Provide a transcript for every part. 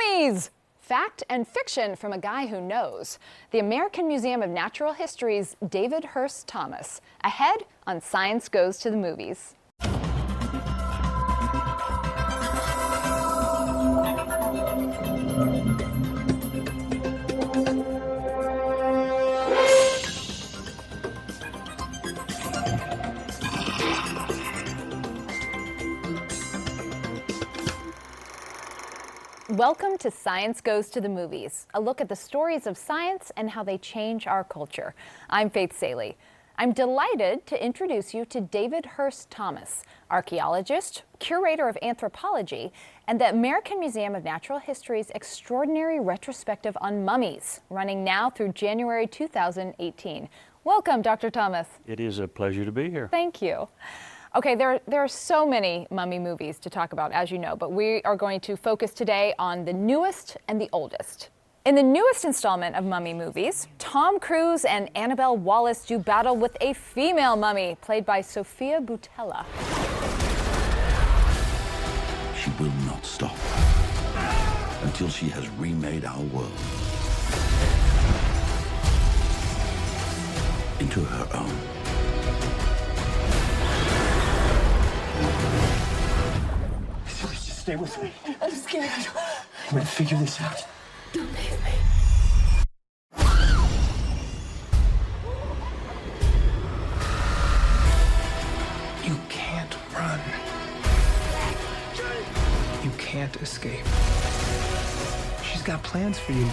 Mummies! Fact and fiction from a guy who knows. The American Museum of Natural History's David Hurst Thomas. Ahead on Science Goes to the Movies. Welcome to Science Goes to the Movies, a look at the stories of science and how they change our culture. I'm Faith Saley. I'm delighted to introduce you to David Hurst Thomas, archaeologist, curator of anthropology, and the American Museum of Natural History's extraordinary retrospective on mummies, running now through January 2018. Welcome, Dr. Thomas. It is a pleasure to be here. Thank you. Okay, there are so many mummy movies to talk about, as you know, but we are going to focus today on the newest and the oldest. In the newest installment of mummy movies, Tom Cruise and Annabelle Wallis do battle with a female mummy, played by Sofia Boutella. She will not stop until she has remade our world into her own. Stay with me. I'm scared. I'm gonna figure this out. Don't leave me. You can't run. You can't escape. She's got plans for you.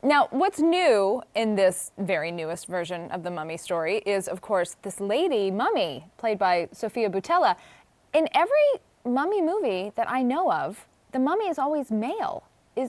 Now, what's new in this very newest version of the mummy story is, of course, this lady mummy, played by Sofia Boutella. In every mummy movie that I know of, the mummy is always male.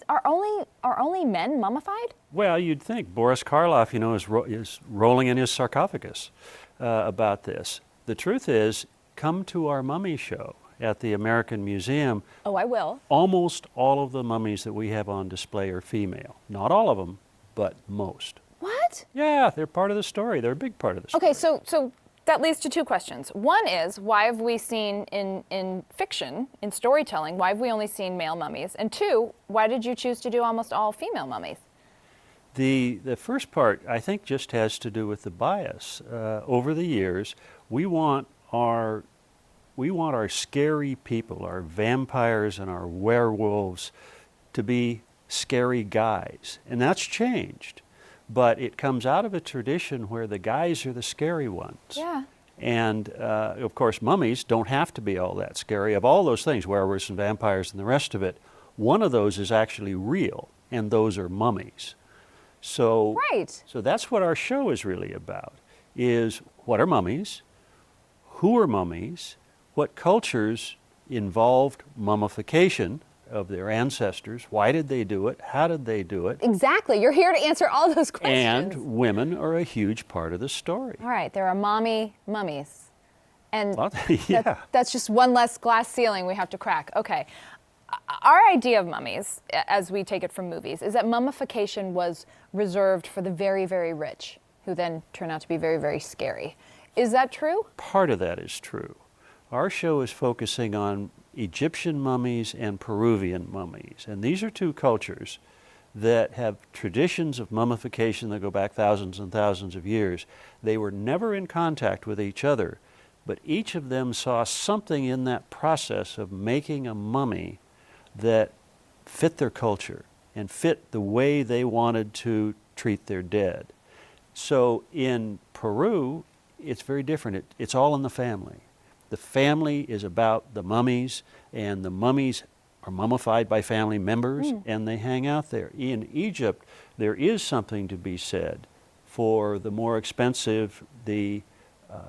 Are only men mummified? Well, you'd think. Boris Karloff, you know, is rolling in his sarcophagus about this. The truth is, come to our mummy show at the American Museum. Oh, I will. Almost all of the mummies that we have on display are female. Not all of them, but most. What? Yeah, they're part of the story. They're a big part of the story. Okay, so that leads to two questions. One is, why have we seen in fiction, in storytelling, why have we only seen male mummies? And two, why did you choose to do almost all female mummies? The first part, I think, just has to do with the bias. Over the years, we want our scary people, our vampires and our werewolves, to be scary guys. And that's changed. But it comes out of a tradition where the guys are the scary ones. Yeah. And, of course, mummies don't have to be all that scary. Of all those things, werewolves and vampires and the rest of it, one of those is actually real, and those are mummies. So, right. So that's what our show is really about, is what are mummies, who are mummies, what cultures involved mummification of their ancestors, why did they do it, how did they do it? Exactly, you're here to answer all those questions. And women are a huge part of the story. All right, there are mommy mummies. And Well, yeah. that's just one less glass ceiling we have to crack. Okay, our idea of mummies, as we take it from movies, is that mummification was reserved for the very, very rich, who then turn out to be very, very scary. Is that true? Part of that is true. Our show is focusing on Egyptian mummies and Peruvian mummies. And these are two cultures that have traditions of mummification that go back thousands and thousands of years. They were never in contact with each other, but each of them saw something in that process of making a mummy that fit their culture and fit the way they wanted to treat their dead. So in Peru, it's very different. It's all in the family. The family is about the mummies, and the mummies are mummified by family members, and they hang out there. In Egypt, there is something to be said for the more expensive, the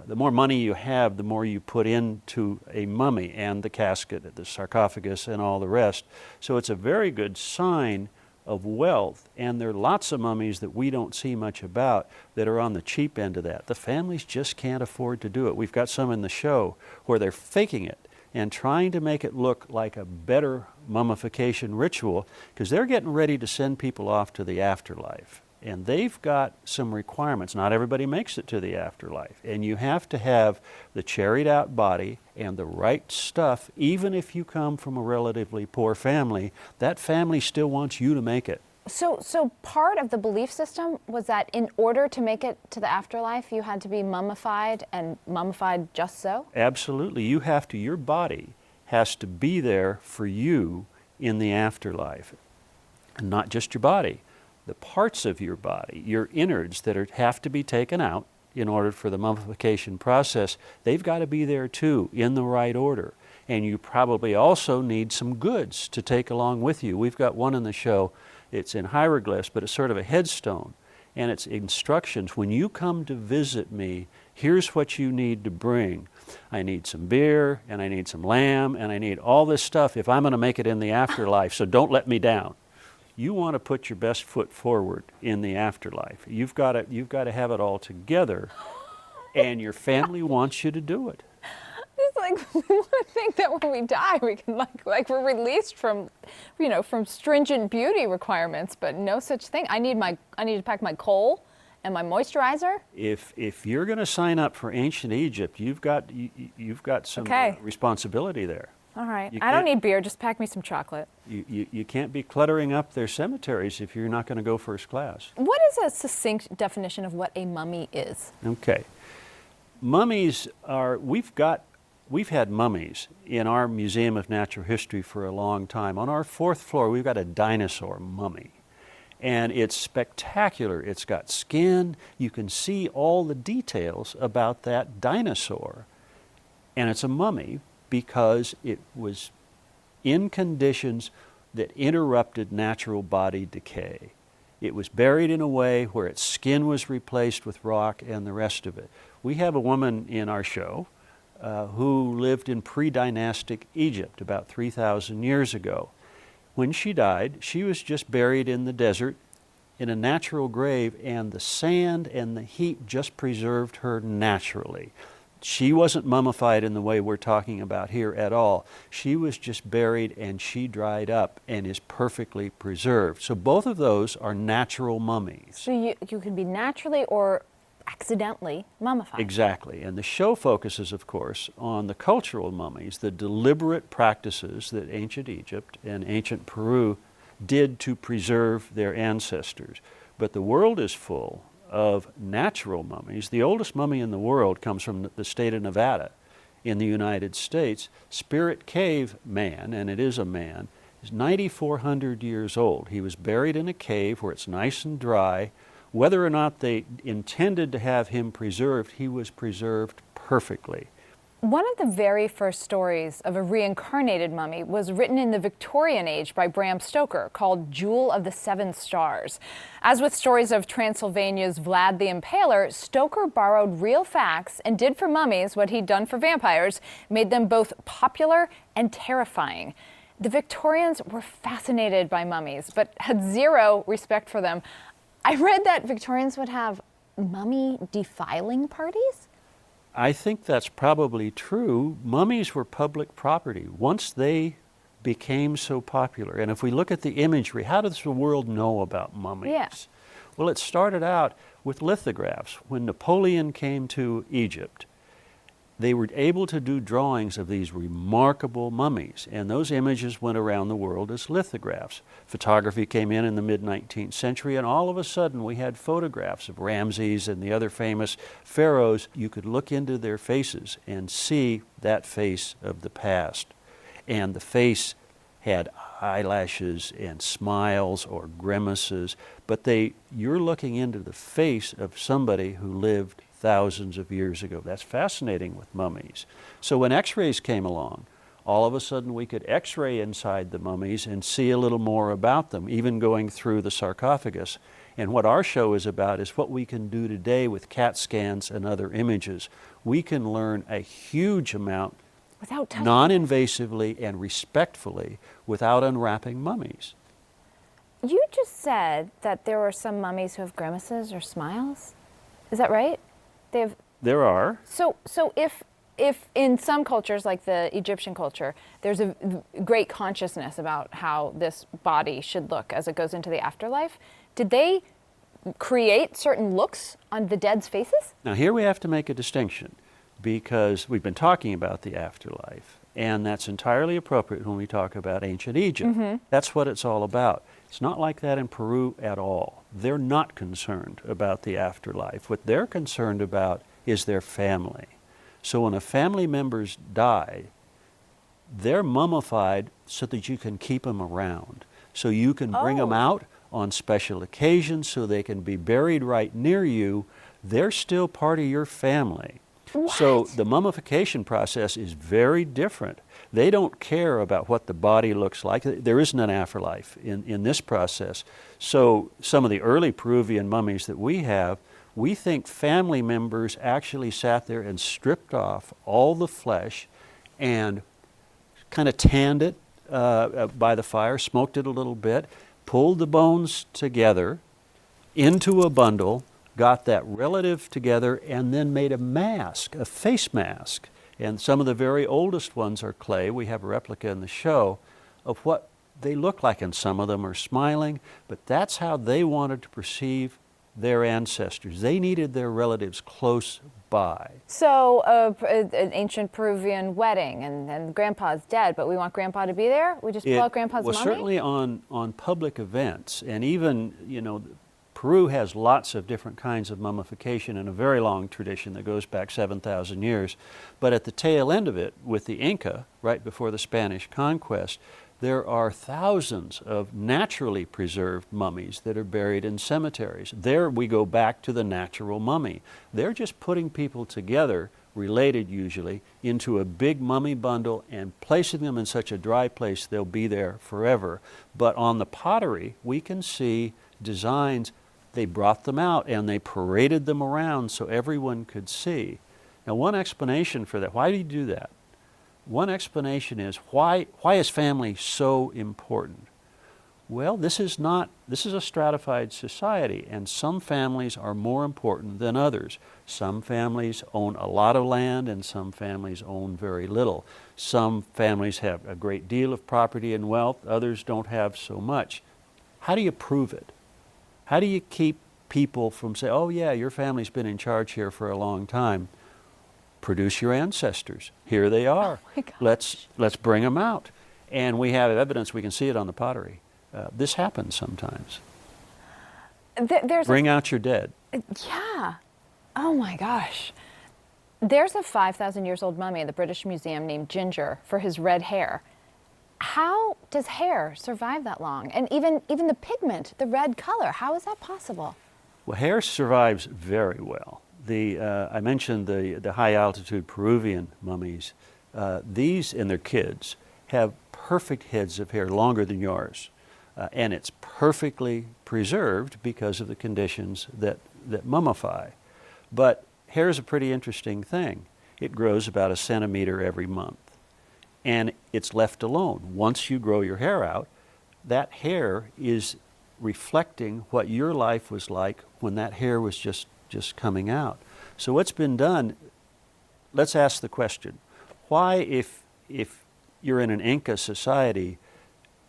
more money you have, the more you put into a mummy and the casket, the sarcophagus, and all the rest. So it's a very good sign of wealth, and there are lots of mummies that we don't see much about that are on the cheap end of that. The families just can't afford to do it. We've got some in the show where they're faking it and trying to make it look like a better mummification ritual because they're getting ready to send people off to the afterlife. and they've got some requirements. Not everybody makes it to the afterlife, and you have to have the cherried out body and the right stuff. Even if you come from a relatively poor family, that family still wants you to make it. So part of the belief system was that in order to make it to the afterlife, you had to be mummified, and mummified just so? Absolutely. You have to, your body has to be there for you in the afterlife. And not just your body, the parts of your body, your innards that have to be taken out in order for the mummification process, they've got to be there too, in the right order. And you probably also need some goods to take along with you. We've got one in the show. It's in hieroglyphs, but it's sort of a headstone. And it's instructions. When you come to visit me, here's what you need to bring. I need some beer, and I need some lamb, and I need all this stuff if I'm going to make it in the afterlife, so don't let me down. You want to put your best foot forward in the afterlife. You've got to have it all together, and your family wants you to do it. It's like, we want to think that when we die, we can like we're released from, from stringent beauty requirements, but no such thing. I need to pack my coal and my moisturizer. If you're going to sign up for ancient Egypt, you've got some responsibility there. All right. I don't need beer. Just pack me some chocolate. You can't be cluttering up their cemeteries if you're not going to go first class. What is a succinct definition of what a mummy is? Okay. Mummies are, we've had mummies in our Museum of Natural History for a long time. On our 4th floor, we've got a dinosaur mummy. And it's spectacular. It's got skin. You can see all the details about that dinosaur. And it's a mummy because it was in conditions that interrupted natural body decay. It was buried in a way where its skin was replaced with rock and the rest of it. We have a woman in our show who lived in pre-dynastic Egypt about 3,000 years ago. When she died, she was just buried in the desert in a natural grave, and the sand and the heat just preserved her naturally. She wasn't mummified in the way we're talking about here at all. She was just buried, and she dried up and is perfectly preserved. So both of those are natural mummies. So you can be naturally or accidentally mummified. Exactly. And the show focuses, of course, on the cultural mummies, the deliberate practices that ancient Egypt and ancient Peru did to preserve their ancestors. But the world is full of natural mummies. The oldest mummy in the world comes from the state of Nevada in the United States. Spirit Cave Man, and it is a man, is 9,400 years old. He was buried in a cave where it's nice and dry. Whether or not they intended to have him preserved, he was preserved perfectly. One of the very first stories of a reincarnated mummy was written in the Victorian age by Bram Stoker, called Jewel of the Seven Stars. As with stories of Transylvania's Vlad the Impaler, Stoker borrowed real facts and did for mummies what he'd done for vampires, made them both popular and terrifying. The Victorians were fascinated by mummies, but had zero respect for them. I read that Victorians would have mummy defiling parties? I think that's probably true. Mummies were public property once they became so popular. And if we look at the imagery, how does the world know about mummies? Yeah. Well, it started out with lithographs. When Napoleon came to Egypt, they were able to do drawings of these remarkable mummies, and those images went around the world as lithographs. Photography came in the mid-19th century, and all of a sudden we had photographs of Ramses and the other famous pharaohs. You could look into their faces and see that face of the past. And the face had eyelashes and smiles or grimaces, but you're looking into the face of somebody who lived thousands of years ago. That's fascinating with mummies. So when x-rays came along, all of a sudden we could x-ray inside the mummies and see a little more about them, even going through the sarcophagus. And what our show is about is what we can do today with CAT scans and other images. We can learn a huge amount non-invasively and respectfully without unwrapping mummies. You just said that there are some mummies who have grimaces or smiles. Is that right? There are. So if in some cultures, like the Egyptian culture, there's a great consciousness about how this body should look as it goes into the afterlife, did they create certain looks on the dead's faces? Now here we have to make a distinction, because we've been talking about the afterlife, and that's entirely appropriate when we talk about ancient Egypt. That's what it's all about. It's not like that in Peru at all. They're not concerned about the afterlife. What they're concerned about is their family. So when a family member's died, they're mummified so that you can keep them around. So you can bring them out on special occasions so they can be buried right near you. They're still part of your family. What? So the mummification process is very different. They don't care about what the body looks like. There isn't an afterlife in this process. So some of the early Peruvian mummies that we have, we think family members actually sat there and stripped off all the flesh and kind of tanned it by the fire, smoked it a little bit, pulled the bones together into a bundle, got that relative together, and then made a mask, a face mask. And some of the very oldest ones are clay. We have a replica in the show of what they look like, and some of them are smiling, but that's how they wanted to perceive their ancestors. They needed their relatives close by. So an ancient Peruvian wedding, and Grandpa's dead, but we want Grandpa to be there? We just pull out Grandpa's mummy? Well, certainly on public events, and even, you know, Peru has lots of different kinds of mummification and a very long tradition that goes back 7,000 years. But at the tail end of it, with the Inca, right before the Spanish conquest, there are thousands of naturally preserved mummies that are buried in cemeteries. There we go back to the natural mummy. They're just putting people together, related usually, into a big mummy bundle and placing them in such a dry place they'll be there forever. But on the pottery, we can see designs. They brought them out and they paraded them around so everyone could see. Now, one explanation for that, why do you do that? One explanation is, why is family so important? Well, this is a stratified society, and some families are more important than others. Some families own a lot of land and some families own very little. Some families have a great deal of property and wealth, others don't have so much. How do you prove it? How do you keep people from saying, oh yeah, your family's been in charge here for a long time? Produce your ancestors. Here they are. Oh my gosh. Let's bring them out. And we have evidence, we can see it on the pottery. This happens sometimes. Bring out your dead. Yeah. Oh my gosh. There's a 5,000 years old mummy in the British Museum named Ginger for his red hair. How does hair survive that long? And even the pigment, the red color, how is that possible? Well, hair survives very well. I mentioned the high-altitude Peruvian mummies. These and their kids have perfect heads of hair, longer than yours. And it's perfectly preserved because of the conditions that mummify. But hair is a pretty interesting thing. It grows about 1 centimeter every month. And it's left alone. Once you grow your hair out, that hair is reflecting what your life was like when that hair was just coming out. So what's been done, let's ask the question, why if you're in an Inca society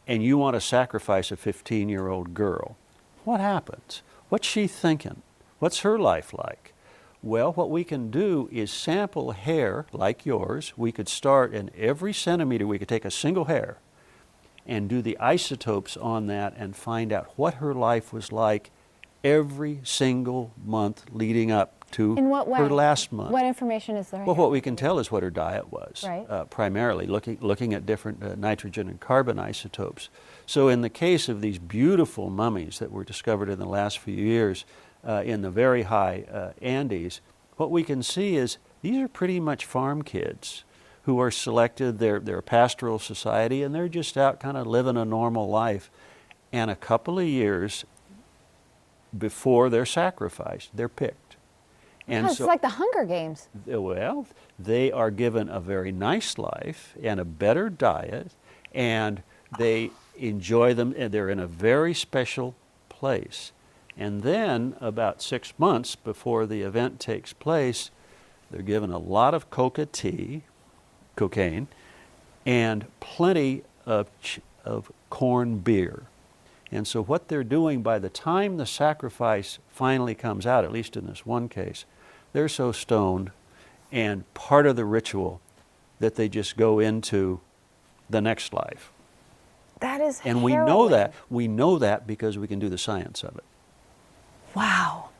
and you want to sacrifice a 15-year-old girl, what happens? What's she thinking? What's her life like? Well, what we can do is sample hair like yours. We could start in every centimeter, we could take a single hair and do the isotopes on that and find out what her life was like every single month leading up to In what way? her last month. What information is there? Well, what we can tell is what her diet was, Right. Primarily looking at different nitrogen and carbon isotopes. So in the case of these beautiful mummies that were discovered in the last few years in the very high Andes, what we can see is these are pretty much farm kids who are selected. They're a pastoral society and they're just out kind of living a normal life. And a couple of years before they're sacrificed, they're picked. And it's like the Hunger Games. Well, they are given a very nice life and a better diet, and they enjoy them, and they're in a very special place. And then, about 6 months before the event takes place, they're given a lot of coca tea, cocaine, and plenty of corn beer. And so what they're doing, by the time the sacrifice finally comes out, at least in this one case, they're so stoned and part of the ritual that they just go into the next life. That is And harrowing. we know that because we can do the science of it. Wow.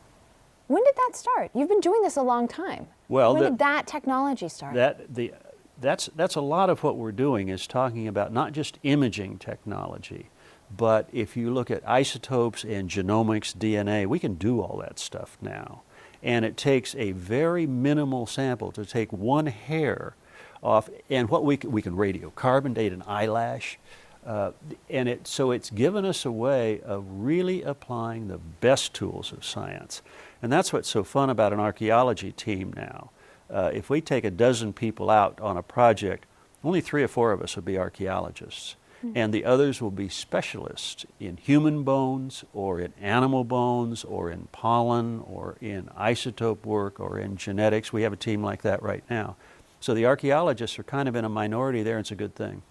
When did that start? You've been doing this a long time. Well, when did that technology start? That's a lot of what we're doing, is talking about not just imaging technology, but if you look at isotopes and genomics, DNA, we can do all that stuff now. And it takes a very minimal sample to take one hair off, and what we can radiocarbon date an eyelash. So it's given us a way of really applying the best tools of science. And that's what's so fun about an archaeology team now. If we take a dozen people out on a project, only 3 or 4 of us will be archaeologists. And the others will be specialists in human bones or in animal bones or in pollen or in isotope work or in genetics. We have a team like that right now. So the archaeologists are kind of in a minority there, and it's a good thing.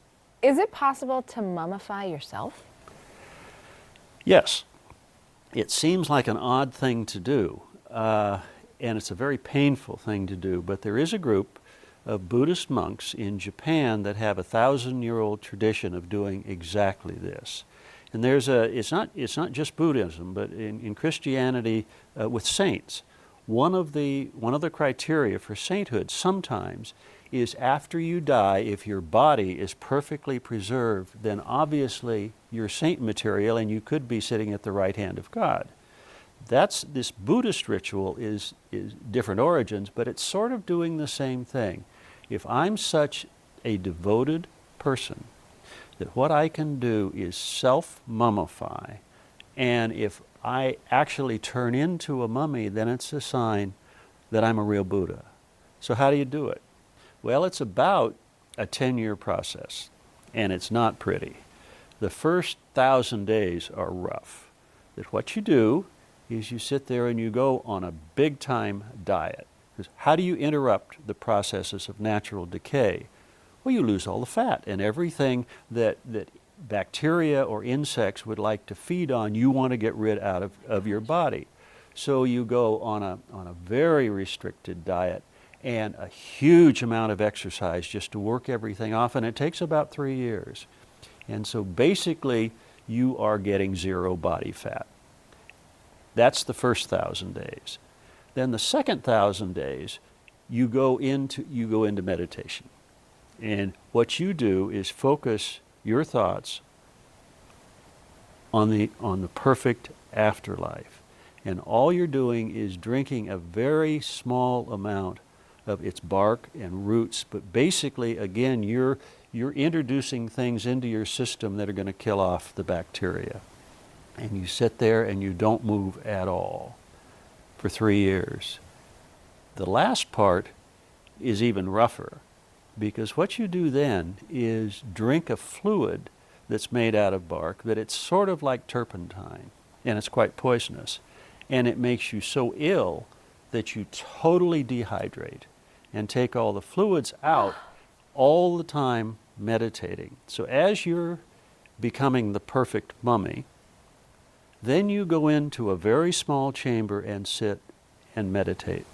Is it possible to mummify yourself? Yes. It seems like an odd thing to do, and it's a very painful thing to do, but there is a group of Buddhist monks in Japan that have a 1,000-year-old tradition of doing exactly this. And it's not just Buddhism, but in Christianity with saints. One of the criteria for sainthood sometimes is after you die, if your body is perfectly preserved, then obviously you're saint material and you could be sitting at the right hand of God. This Buddhist ritual is different origins, but it's sort of doing the same thing. If I'm such a devoted person that what I can do is self-mummify, and if I actually turn into a mummy, then it's a sign that I'm a real Buddha. So how do you do it? Well, it's about a 10-year process, and it's not pretty. The first 1,000 days are rough. That what you do is you sit there and you go on a big-time diet. Because how do you interrupt the processes of natural decay? Well, you lose all the fat, and everything that bacteria or insects would like to feed on, you want to get rid out of your body. So you go on a very restricted diet and a huge amount of exercise just to work everything off, and it takes about 3 years. And so basically, you are getting 0 body fat. That's the first 1,000 days. Then the second 1,000 days, you go into meditation. And what you do is focus your thoughts on the perfect afterlife. And all you're doing is drinking a very small amount of its bark and roots, but basically, again, you're introducing things into your system that are going to kill off the bacteria. And you sit there and you don't move at all for 3 years. The last part is even rougher, because what you do then is drink a fluid that's made out of bark, that it's sort of like turpentine, and it's quite poisonous. And it makes you so ill that you totally dehydrate and take all the fluids out all the time meditating. So as you're becoming the perfect mummy, then you go into a very small chamber and sit and meditate.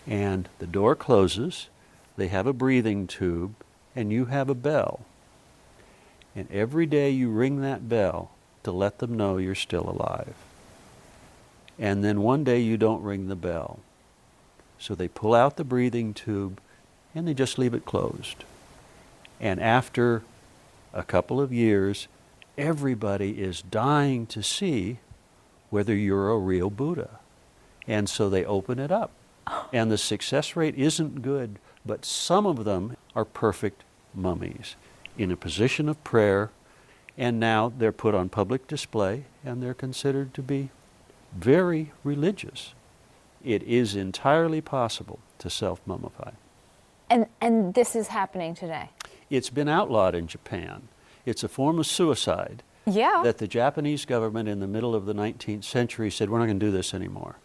And the door closes, they have a breathing tube, and you have a bell. And every day you ring that bell to let them know you're still alive. And then one day you don't ring the bell. So they pull out the breathing tube and they just leave it closed. And after a couple of years, everybody is dying to see whether you're a real Buddha. And so they open it up. And the success rate isn't good, but some of them are perfect mummies in a position of prayer, and now they're put on public display and they're considered to be very religious. It is entirely possible to self-mummify. And this is happening today? It's been outlawed in Japan. It's a form of suicide that the Japanese government in the middle of the 19th century said, we're not going to do this anymore.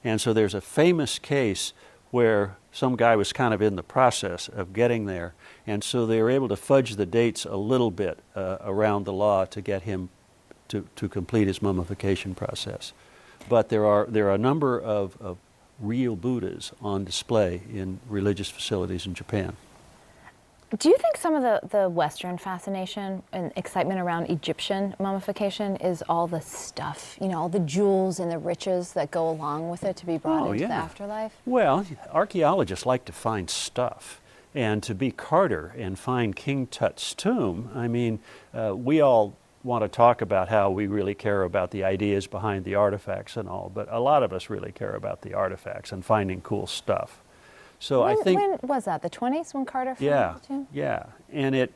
And so there's a famous case where some guy was kind of in the process of getting there, and so they were able to fudge the dates a little bit around the law to get him to complete his mummification process. But there are a number of real Buddhas on display in religious facilities in Japan. Do you think some of the Western fascination and excitement around Egyptian mummification is all the stuff, you know, all the jewels and the riches that go along with it to be brought into the afterlife? Well, archaeologists like to find stuff. And to be Carter and find King Tut's tomb, I mean, we all want to talk about how we really care about the ideas behind the artifacts and all, but a lot of us really care about the artifacts and finding cool stuff. So I think, when was that? The 20s when Carter found the tomb? Yeah, and it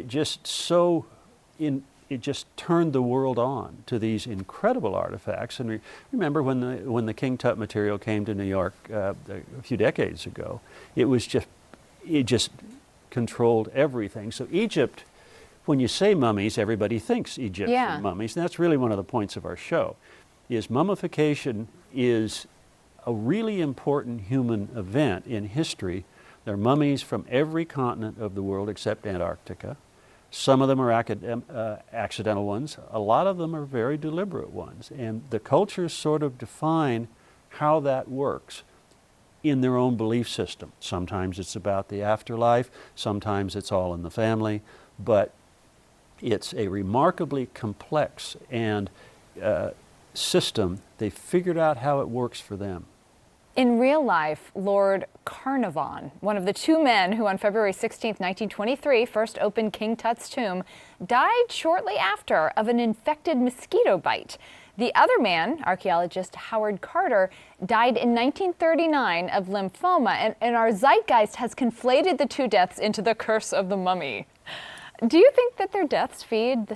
just turned the world on to these incredible artifacts. And remember when the King Tut material came to New York a few decades ago, it just controlled everything. So Egypt, when you say mummies, everybody thinks Egyptian mummies, and that's really one of the points of our show. Is mummification is a really important human event in history. There are mummies from every continent of the world except Antarctica. Some of them are accidental ones. A lot of them are very deliberate ones. And the cultures sort of define how that works in their own belief system. Sometimes it's about the afterlife, sometimes it's all in the family, but it's a remarkably complex and system. They figured out how it works for them. In real life, Lord Carnarvon, one of the two men who on February 16, 1923 first opened King Tut's tomb, died shortly after of an infected mosquito bite. The other man, archaeologist Howard Carter, died in 1939 of lymphoma, and our zeitgeist has conflated the two deaths into the curse of the mummy. Do you think that their deaths feed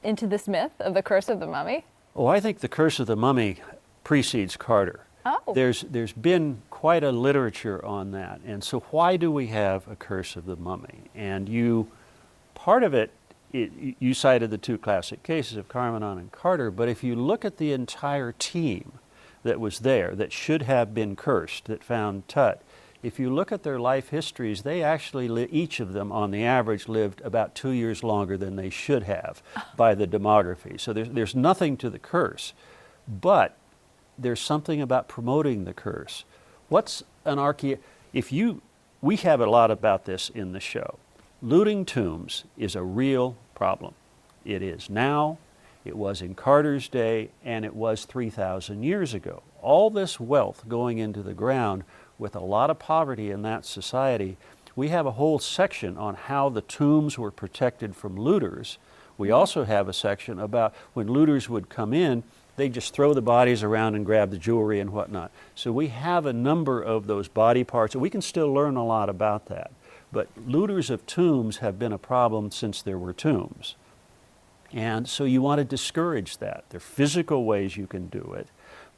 into this myth of the curse of the mummy? Oh, I think the curse of the mummy precedes Carter. Oh. There's been quite a literature on that. And so why do we have a curse of the mummy? And part of it, you cited the two classic cases of Carnarvon and Carter, but if you look at the entire team that was there, that should have been cursed, that found Tut, if you look at their life histories, they actually, each of them on the average, lived about 2 years longer than they should have by the demography. So there's nothing to the curse. But there's something about promoting the curse. What's an we have a lot about this in the show. Looting tombs is a real problem. It is now, it was in Carter's day, and it was 3,000 years ago. All this wealth going into the ground with a lot of poverty in that society. We have a whole section on how the tombs were protected from looters. We also have a section about when looters would come in, they just throw the bodies around and grab the jewelry and whatnot. So we have a number of those body parts, and we can still learn a lot about that. But looters of tombs have been a problem since there were tombs. And so you want to discourage that. There are physical ways you can do it.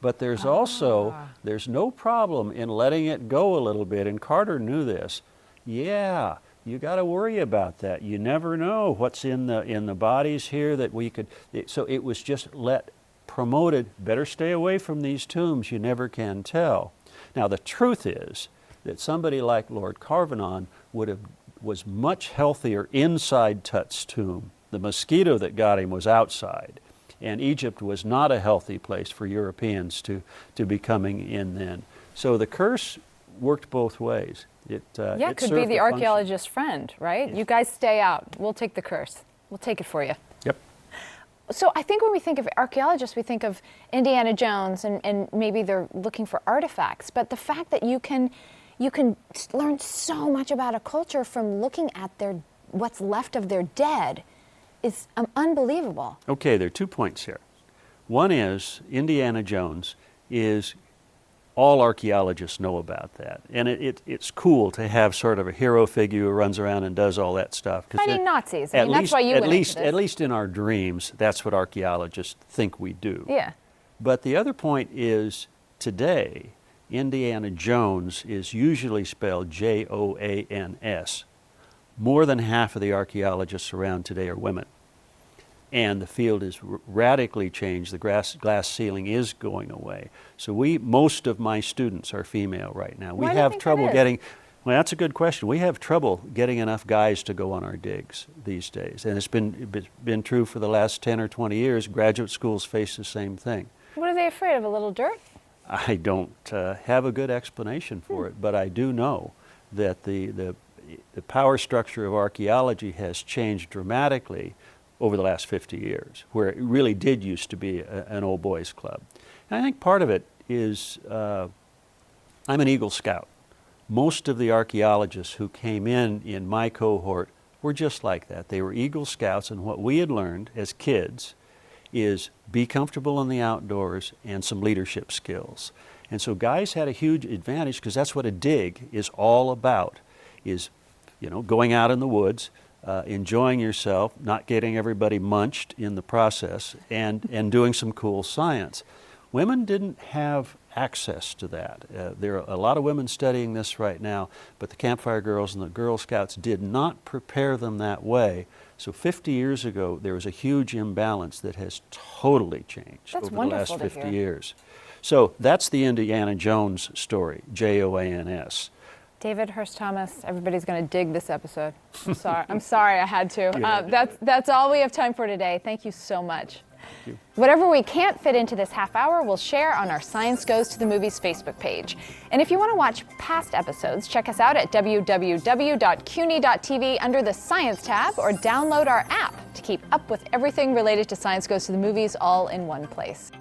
But there's also, there's no problem in letting it go a little bit, and Carter knew this. Yeah, you got to worry about that. You never know what's in the bodies here that we could, so it was just promoted, better stay away from these tombs, you never can tell. Now the truth is that somebody like Lord Carnarvon was much healthier inside Tut's tomb. The mosquito that got him was outside, and Egypt was not a healthy place for Europeans to be coming in then. So the curse worked both ways. It could be the archaeologist's friend, right? Yes. You guys stay out. We'll take the curse. We'll take it for you. Yep. So I think when we think of archaeologists, we think of Indiana Jones, and maybe they're looking for artifacts. But the fact that you can learn so much about a culture from looking at what's left of their dead is unbelievable. Okay, there are 2 points here. One is Indiana Jones is, all archaeologists know about that. And it's cool to have sort of a hero figure who runs around and does all that stuff. Fighting Nazis. I mean, that's why you went into this. At least in our dreams, that's what archaeologists think we do. Yeah. But the other point is, today, Indiana Jones is usually spelled Joans. More than half of the archaeologists around today are women. And the field is radically changed. The glass ceiling is going away. So most of my students are female right now. We have trouble getting, Well, that's a good question. We have trouble getting enough guys to go on our digs these days, and it's been true for the last 10 or 20 years. Graduate schools face the same thing. What are they afraid of, a little dirt? I don't have a good explanation for it, but I do know that the power structure of archaeology has changed dramatically over the last 50 years, where it really did used to be an old boys club. And I think part of it is I'm an Eagle Scout. Most of the archaeologists who came in my cohort were just like that. They were Eagle Scouts, and what we had learned as kids is be comfortable in the outdoors and some leadership skills. And so guys had a huge advantage, because that's what a dig is all about, is, you know, going out in the woods, enjoying yourself, not getting everybody munched in the process, and doing some cool science. Women didn't have access to that. There are a lot of women studying this right now, but the Campfire Girls and the Girl Scouts did not prepare them that way. So 50 years ago, there was a huge imbalance that has totally changed over the last 50 years. So that's the Indiana Jones story, Jons. David Hurst Thomas, everybody's going to dig this episode. I'm sorry. I'm sorry I had to. That's all we have time for today. Thank you so much. Whatever we can't fit into this half hour, we'll share on our Science Goes to the Movies Facebook page. And if you want to watch past episodes, check us out at www.CUNY.TV under the Science tab, or download our app to keep up with everything related to Science Goes to the Movies all in one place.